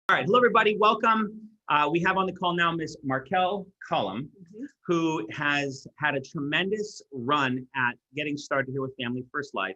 All right, hello everybody, welcome. We have on the call now Miss Markelle Cullom, who has had a tremendous run at getting started here with Family First Life.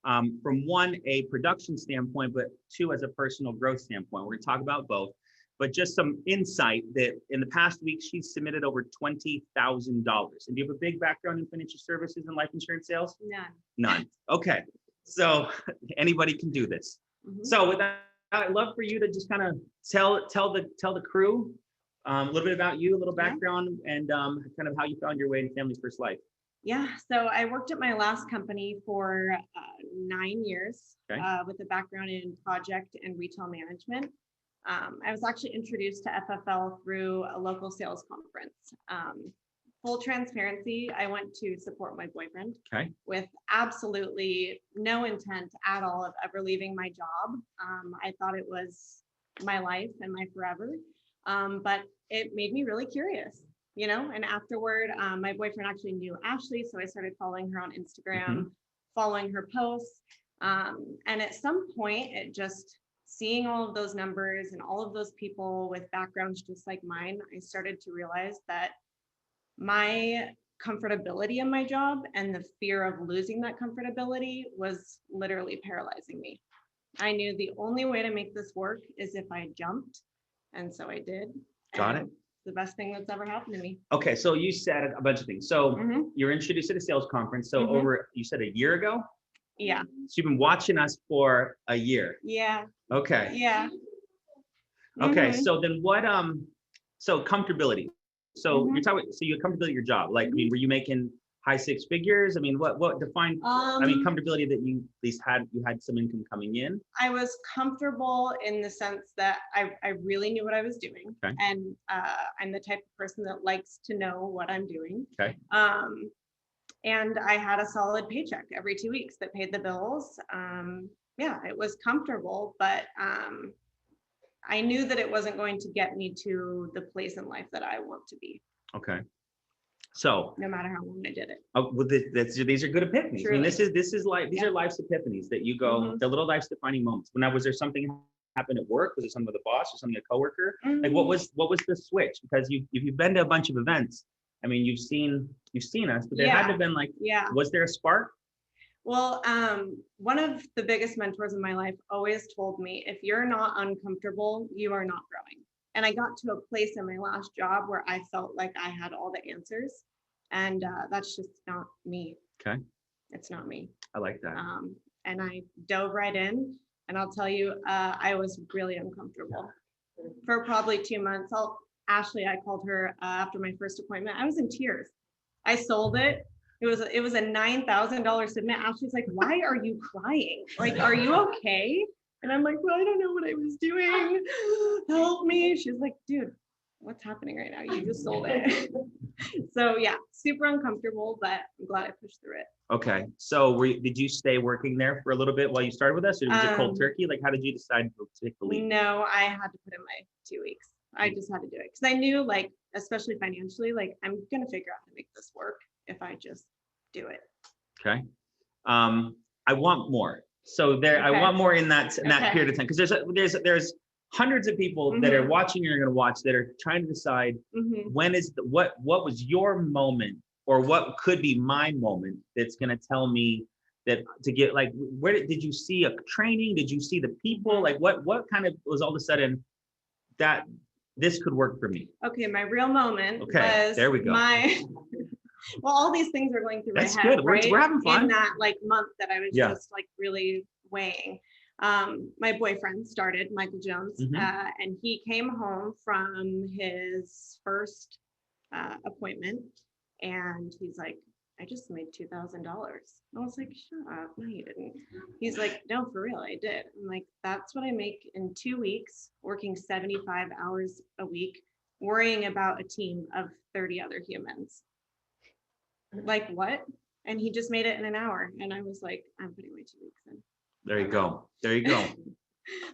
From one, a production standpoint, but two, as a personal growth standpoint. We're gonna talk about both, but just some insight that in the past week, she's submitted over $20,000. And do you have a big background in financial services and life insurance sales? None. None, okay. So anybody can do this. So with that, I'd love for you to just kind of tell the crew a little bit about you, a little background, and kind of how you found your way in Family First Life. Yeah, so I worked at my last company for 9 years with a background in project and retail management. I was actually introduced to FFL through a local sales conference. Full transparency, I went to support my boyfriend with absolutely no intent at all of ever leaving my job. I thought it was my life and my forever, but it made me really curious, you know, and afterward, my boyfriend actually knew Ashley, so I started following her on Instagram, following her posts, and at some point, it just, seeing all of those numbers and all of those people with backgrounds just like mine, I started to realize that my comfortability in my job and the fear of losing that comfortability was literally paralyzing me. I knew the only way to make this work is if I jumped. And so I did. Got it. It's the best thing that's ever happened to me. Okay, so you said a bunch of things. So you're introduced at a sales conference. So over, you said a year ago? Yeah. So you've been watching us for a year. Yeah. Okay. Yeah. Okay, so then what, so comfortability. So you're talking, so you had comfortability at your job. Like, I mean, were you making high six figures? I mean, what defined, I mean, comfortability that you at least had some income coming in? I was comfortable in the sense that I really knew what I was doing. And I'm the type of person that likes to know what I'm doing. And I had a solid paycheck every 2 weeks that paid the bills. Yeah, it was comfortable, but I knew that it wasn't going to get me to the place in life that I want to be. Okay. So no matter how long I did it. Well, these are good epiphanies. Truly. I mean, this is like, these are life's epiphanies that you go, the little life's defining moments. Now, was there something happened at work? Was it something with a boss or something, a coworker? Like what was the switch? Because you've been to a bunch of events. I mean, you've seen us, but there had to have been like, was there a spark? Well, one of the biggest mentors in my life always told me, if you're not uncomfortable, you are not growing. And I got to a place in my last job where I felt like I had all the answers. And that's just not me. Okay. It's not me. I like that. And I dove right in. And I'll tell you, I was really uncomfortable for probably 2 months. Ashley, I called her after my first appointment. I was in tears. I sold it. It was a $9,000 submit. Ashley's like, why are you crying? Like, are you okay? And I'm like, well, I don't know what I was doing. Help me. She's like, dude, what's happening right now? You just sold it. So yeah, super uncomfortable, but I'm glad I pushed through it. Okay. So did you stay working there for a little bit while you started with us, or was it cold turkey? Like, how did you decide to take the leap? No, I had to put in my 2 weeks. I just had to do it because I knew, like, especially financially, like, I'm going to figure out how to make this work if I just do it. Okay. I want more. So I want more in that period of time, because there's hundreds of people that are watching and are going to watch that are trying to decide when is what was your moment, or what could be my moment that's going to tell me that to get, like, where did you see a training? Did you see the people? Like what kind of was all of a sudden that this could work for me? Okay, my real moment was there we go. Well, all these things are going through my head. That's good. Right? We're having fun. In that like month that I was just like really weighing. My boyfriend started, Michael Jones, and he came home from his first appointment, and he's like, I just made $2,000. I was like, shut up. No, you didn't. He's like, no, for real, I did. I'm like, that's what I make in 2 weeks, working 75 hours a week, worrying about a team of 30 other humans. Like, what? And he just made it in an hour. And I was like, I'm putting my 2 weeks in. There you go. There you go.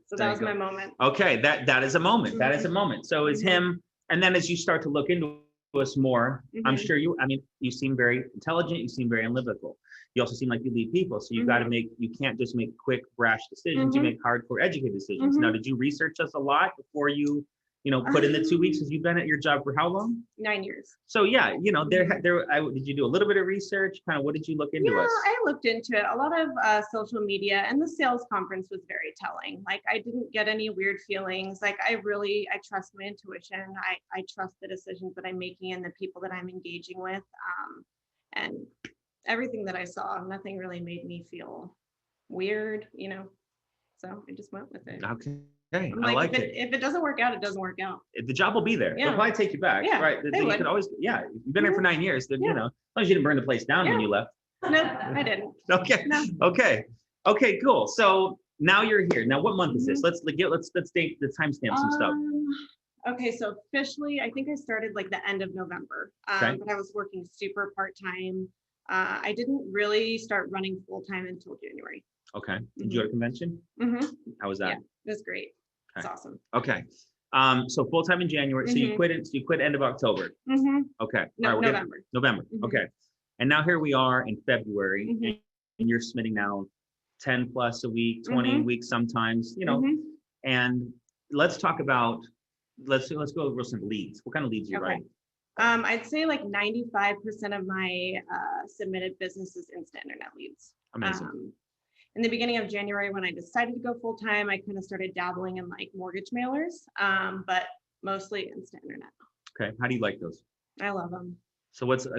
So that was my moment. Okay, that is a moment. That is a moment. So it's him. And then as you start to look into us more, I'm sure you seem very intelligent. You seem very analytical. you also seem like you lead people. So you got to you can't just make quick, brash decisions. You make hardcore, educated decisions. Now, did you research us a lot before you, put in the 2 weeks? Because you've been at your job for how long? 9 years. So yeah, did you do a little bit of research? Kind of, what did you look into us? I looked into it. A lot of social media, and the sales conference was very telling. Like, I didn't get any weird feelings. Like, I trust my intuition. I trust the decisions that I'm making and the people that I'm engaging with. And everything that I saw, nothing really made me feel weird, so I just went with it. Okay. I'm I like, like if it doesn't work out, it doesn't work out. The job will be there. They'll probably take you back, right? You could always, you've been there for 9 years, then, as long as you didn't burn the place down when you left. No, I didn't. Okay. No. Okay, cool. So now you're here. Now, what month is this? Let's date the timestamp some stuff. Okay, so officially, I think I started like the end of November, but I was working super part-time. I didn't really start running full-time until January. Okay. Did you go to convention? How was that? Yeah, it was great. It's awesome. Okay. So full-time in January. So you quit end of October. Okay. No, November. Okay. And now here we are in February, and you're submitting now 10 plus a week, 20 a week sometimes, and let's talk about, let's go over some leads. What kind of leads you write? I'd say like 95% of my submitted business is instant internet leads. Amazing. In the beginning of January, when I decided to go full time, I kind of started dabbling in like mortgage mailers, but mostly instant internet. Okay. How do you like those? I love them. So so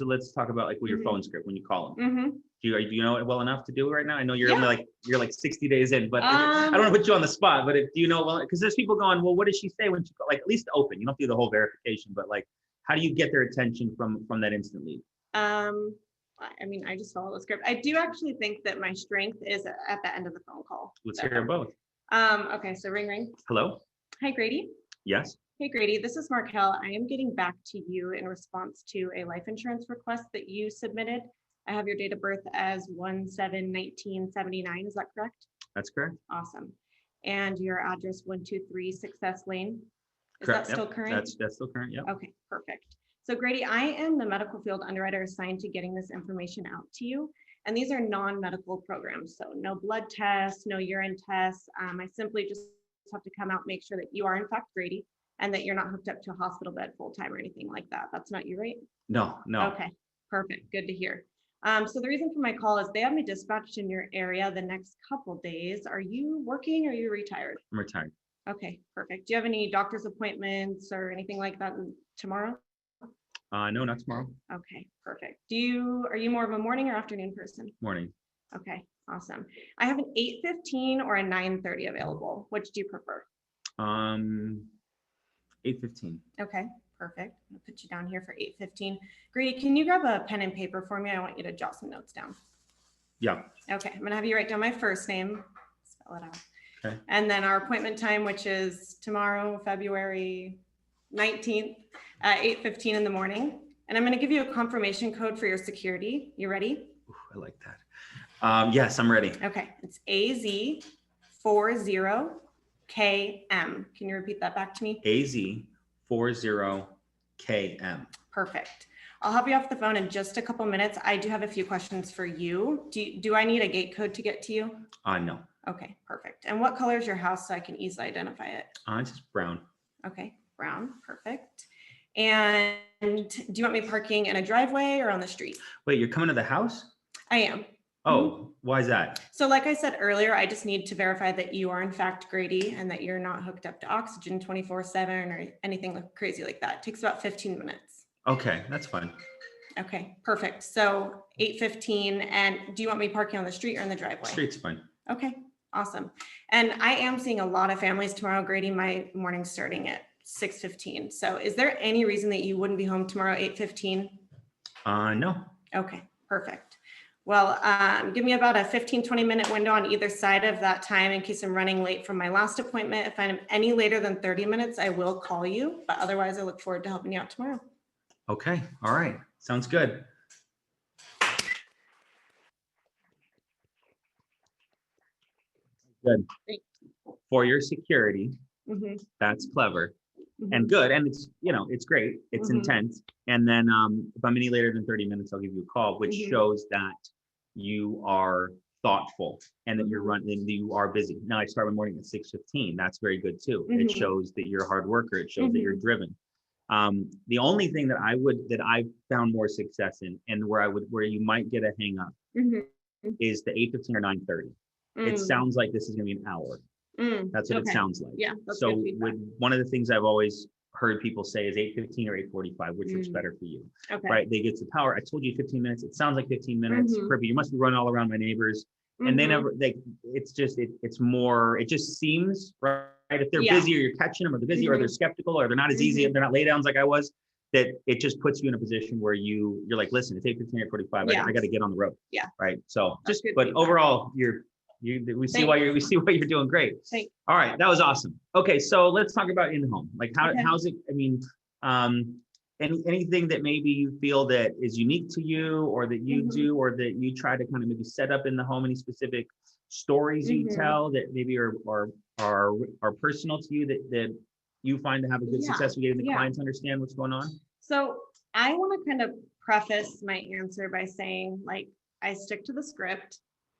let's talk about like your phone script when you call them. Do you know it well enough to do it right now? I know you're only you're like 60 days in, but I don't want to put you on the spot, but do you know, well, because there's people going, well, what does she say when she, like, at least open, you don't do the whole verification, but like, how do you get their attention from that instant lead? I mean, I just follow the script. I do actually think that my strength is at the end of the phone call. Let's hear both. Okay, so ring. Hello? Hi, Grady. Yes. Hey, Grady, this is Markelle. I am getting back to you in response to a life insurance request that you submitted. I have your date of birth as 1/7/1979. Is that correct? That's correct. Awesome. And your address 123 Success Lane. Is Correct. that still current? That's still current. Yep. Okay, perfect. So Grady, I am the medical field underwriter assigned to getting this information out to you. And these are non-medical programs. So no blood tests, no urine tests. I simply just have to come out, make sure that you are in fact Grady and that you're not hooked up to a hospital bed full-time or anything like that. That's not you, right? No. Okay, perfect. Good to hear. So the reason for my call is they have me dispatched in your area the next couple days. Are you working or are you retired? I'm retired. Okay, perfect. Do you have any doctor's appointments or anything like that tomorrow? No, not tomorrow. Okay, perfect. Are you more of a morning or afternoon person? Morning. Okay, awesome. I have an 8:15 or a 9:30 available. Which do you prefer? 8:15. Okay, perfect. I'll put you down here for 8:15. Grady, can you grab a pen and paper for me? I want you to jot some notes down. Yeah. Okay, I'm gonna have you write down my first name, spell it out. Okay. And then our appointment time, which is tomorrow, February 19th at 8:15 in the morning. And I'm going to give you a confirmation code for your security. You ready? Ooh, I like that. Yes, I'm ready. Okay. It's AZ40KM. Can you repeat that back to me? AZ40KM. Perfect. I'll have you off the phone in just a couple minutes. I do have a few questions for you. Do I need a gate code to get to you? No. Okay, perfect. And what color is your house so I can easily identify it? It's just brown. Okay, brown, perfect. And do you want me parking in a driveway or on the street? Wait, you're coming to the house? I am. Oh, why is that? So like I said earlier, I just need to verify that you are in fact Grady and that you're not hooked up to oxygen 24/7 or anything crazy like that. It takes about 15 minutes. Okay, that's fine. Okay, perfect. So 8:15, and do you want me parking on the street or in the driveway? Street's fine. Okay, awesome. And I am seeing a lot of families tomorrow, Grady. My morning's starting at 6:15. So is there any reason that you wouldn't be home tomorrow 8:15? No. Okay, perfect. Well, give me about a 15-20 minute window on either side of that time in case I'm running late from my last appointment. If I'm any later than 30 minutes, I will call you, but otherwise I look forward to helping you out tomorrow. Okay, all right, sounds good. Good. Great. For your security, that's clever and good, and it's it's great, it's intense. And then if I'm any later than 30 minutes, I'll give you a call, which shows that you are thoughtful, and that you are busy. Now I start my morning at 6:15. That's very good too. It shows that you're a hard worker. It shows that you're driven. The only thing that I found more success in, and where you might get a hang up, is the 8:15 or 9:30. It sounds like this is going to be an hour. That's what it sounds like. Yeah. So one of the things I've always heard people say is 8:15 or 8:45, which works better for you. Okay. Right? They get to power. I told you 15 minutes. It sounds like 15 minutes. Perfect. You must be running all around my neighbors. And it's more, it just seems, right? If they're busy, or you're catching them, or they're busy, or they're skeptical, or they're not as easy, if they're not lay downs like I was, that it just puts you in a position where you're like, listen, it's 8:15 or 45. I got to get on the road. Yeah. Right. So but overall, we see why you're doing great. Thanks. All right. That was awesome. Okay. So let's talk about in-home. Like how's it, I mean, anything that maybe you feel that is unique to you, or that you do, or that you try to kind of maybe set up in the home, any specific stories you tell that maybe are personal to you, that you find to have a good success with getting the clients understand what's going on? So I want to kind of preface my answer by saying, like, I stick to the script.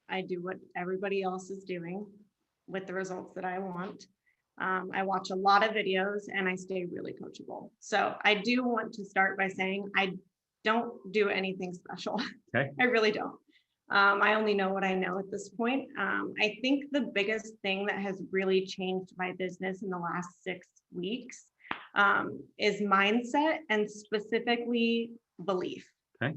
I do what everybody else is doing with the results that I want. I watch a lot of videos, and I stay really coachable. So I do want to start by saying I don't do anything special. Okay. I really don't. I only know what I know at this point. I think the biggest thing that has really changed my business in the last 6 weeks is mindset, and specifically belief. Okay.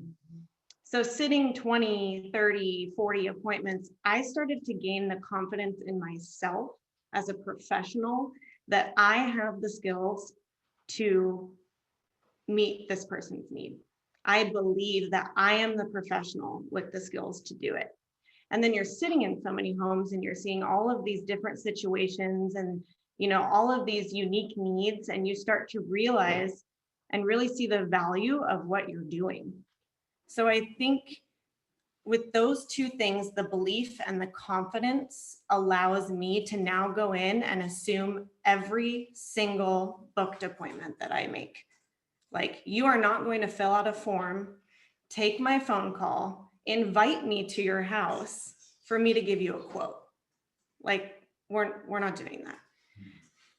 So sitting 20, 30, 40 appointments, I started to gain the confidence in myself as a professional that I have the skills to meet this person's need. I believe that I am the professional with the skills to do it. And then you're sitting in so many homes, and you're seeing all of these different situations, and all of these unique needs, and you start to realize and really see the value of what you're doing. So I think with those two things, the belief and the confidence allows me to now go in and assume every single booked appointment that I make. Like, you are not going to fill out a form, take my phone call, invite me to your house for me to give you a quote. Like, we're not doing that.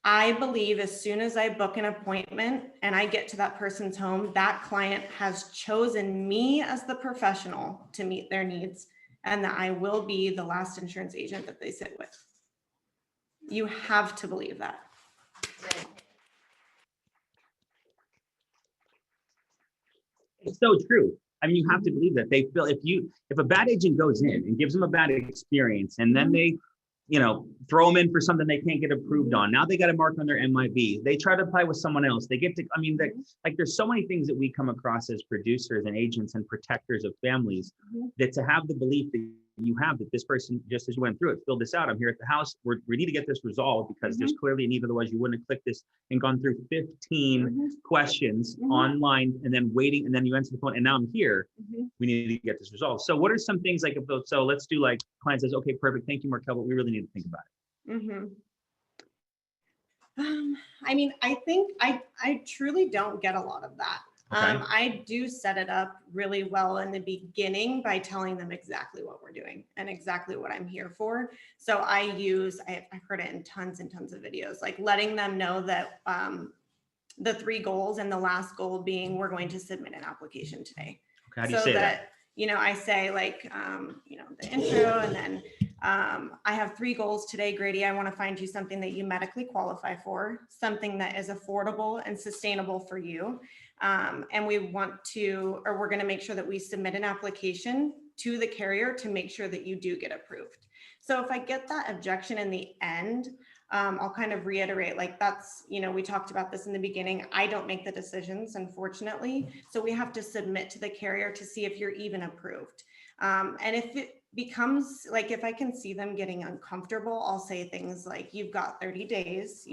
I believe as soon as I book an appointment and I get to that person's home, that client has chosen me as the professional to meet their needs, and that I will be the last insurance agent that they sit with. You have to believe that. It's so true. I mean, you have to believe that. They feel if a bad agent goes in and gives them a bad experience, and then they throw them in for something they can't get approved on. Now they got to mark on their MIB. They try to apply with someone else. They get to, there's so many things that we come across as producers and agents and protectors of families, that to have the belief that you have that this person, just as you went through it, filled this out. I'm here at the house. We need to get this resolved because there's clearly a need. Otherwise, you wouldn't have clicked this and gone through 15 questions online and then waiting. And then you answer the phone. And now I'm here. We need to get this resolved. So what are some things like, so let's do, like, client says, okay, perfect. Thank you, Markelle, but we really need to think about it. I think I truly don't get a lot of that. Okay. I do set it up really well in the beginning by telling them exactly what we're doing and exactly what I'm here for. So I've heard it in tons and tons of videos, like letting them know that the 3 goals, and the last goal being we're going to submit an application today. Okay, how do you say that? I say, like, the intro, and then I have 3 goals today, Grady. I want to find you something that you medically qualify for, something that is affordable and sustainable for you. And we're going to make sure that we submit an application to the carrier to make sure that you do get approved. So if I get that objection in the end, I'll kind of reiterate, like, that's, we talked about this in the beginning. I don't make the decisions, unfortunately. So we have to submit to the carrier to see if you're even approved. And if it becomes like, if I can see them getting uncomfortable, I'll say things like, you've got 30 days,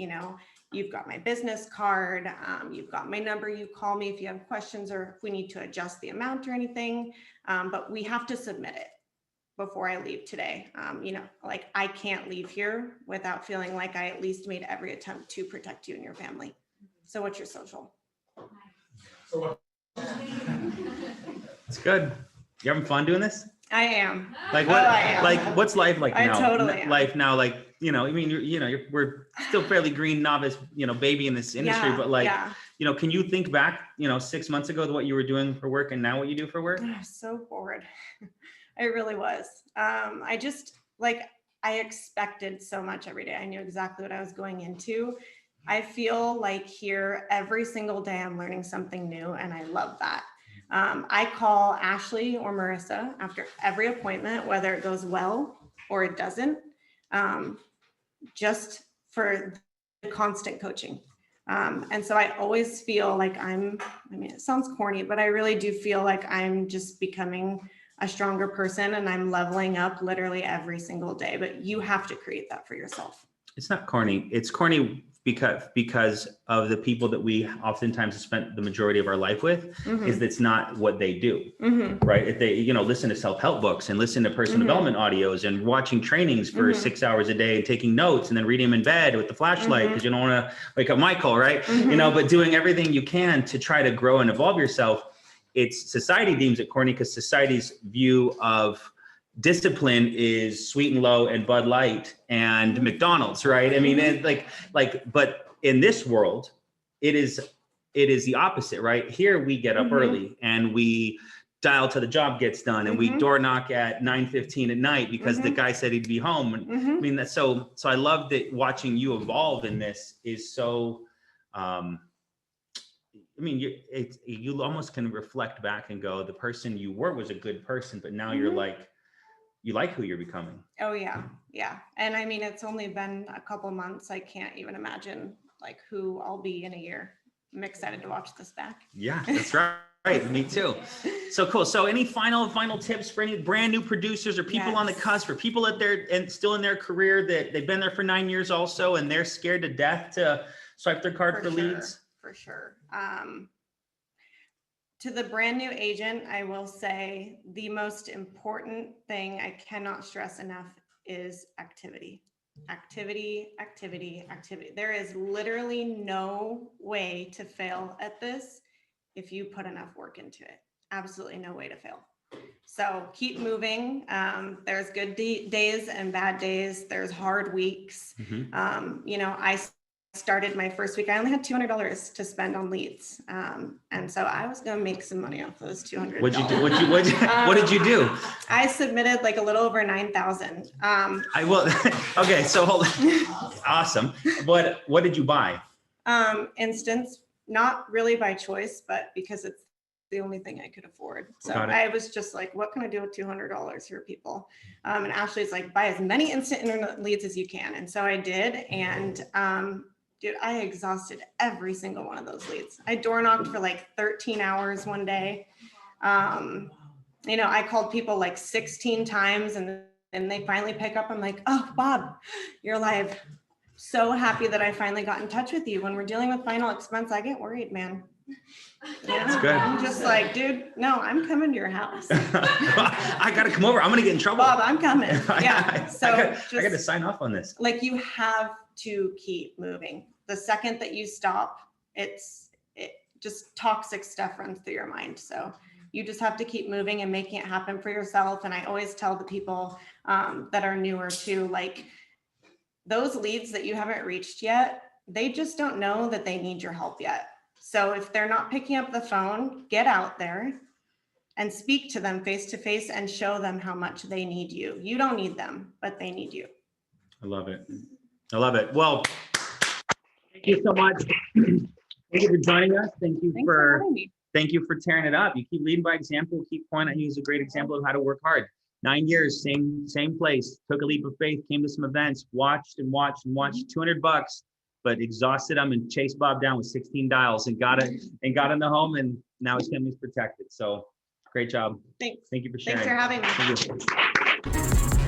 you've got my business card, you've got my number, you call me if you have questions or if we need to adjust the amount or anything, but we have to submit it before I leave today. Like, I can't leave here without feeling like I at least made every attempt to protect you and your family. So what's your social? It's good. You having fun doing this? I am. Like what? I am. Like what's life like now? I totally am. Life now, like I mean, we're still fairly green novice, baby in this industry, but like, can you think back, 6 months ago to what you were doing for work and now what you do for work? I was so bored. I really was. I just I expected so much every day. I knew exactly what I was going into. I feel like here every single day I'm learning something new, and I love that. I call Ashley or Marissa after every appointment, whether it goes well or it doesn't, just for the constant coaching. And so I always feel like I mean, it sounds corny, but I really do feel like I'm just becoming a stronger person, and I'm leveling up literally every single day. But you have to create that for yourself. It's not corny. It's corny because of the people that we oftentimes spent the majority of our life with, is that's not what they do, right? If they, listen to self-help books and listen to personal development audios and watching trainings for 6 hours a day and taking notes and then reading them in bed with the flashlight because you don't want to wake up Michael, right? But doing everything you can to try to grow and evolve yourself. It's society deems it corny because society's view of discipline is Sweet and Low and Bud Light and McDonald's, right? I mean, but in this world, it is the opposite, right? Here we get up early and we dial till the job gets done, and we door knock at 9:15 at night because the guy said he'd be home. And I mean, that's so I love that watching you evolve in this is so. I mean, you almost can reflect back and go, the person you were was a good person, but now you're like. You like who you're becoming. Oh yeah. Yeah. And I mean, it's only been a couple months. I can't even imagine who I'll be in a year. I'm excited to watch this back. Yeah, that's right. Right. Me too. So cool. So any final tips for any brand new producers or people on the cusp, or people out there and still in their career that they've been there for 9 years also, and they're scared to death to swipe their card for leads? For sure. To the brand new agent, I will say the most important thing I cannot stress enough is activity. Activity. There is literally no way to fail at this if you put enough work into it. Absolutely no way to fail. So keep moving. There's good days and bad days. There's hard weeks. I started my first week, I only had $200 to spend on leads. And so I was going to make some money off those $200. What'd you do? What did you do? I submitted a little over 9,000. Okay. So hold on. Awesome. What did you buy? Instance, not really by choice, but because it's the only thing I could afford. So I was just like, what can I do with $200 for people? And Ashley's like, buy as many instant internet leads as you can. And so I did. And, dude, I exhausted every single one of those leads. I door knocked for 13 hours one day. I called people 16 times, and then they finally pick up. I'm like, oh, Bob, you're live. So happy that I finally got in touch with you. When we're dealing with final expense, I get worried, man. That's good. I'm just like, dude, no, I'm coming to your house. I got to come over. I'm going to get in trouble. Bob, I'm coming. Yeah. I got to sign off on this. You have to keep moving. The second that you stop, it just toxic stuff runs through your mind. So you just have to keep moving and making it happen for yourself. And I always tell the people that are newer too, those leads that you haven't reached yet, they just don't know that they need your help yet. So if they're not picking up the phone, get out there and speak to them face to face and show them how much they need you. You don't need them, but they need you. I love it. Well, thank you so much. Thank you for joining us. Thank you for tearing it up. You keep leading by example. Keep pointing at you as a great example of how to work hard. 9 years, same place. Took a leap of faith. Came to some events. Watched $200, but exhausted them and chased Bob down with 16 dials and got in the home, and now his family's protected. So great job. Thanks. Thank you for sharing. Thanks for having me. Thank you.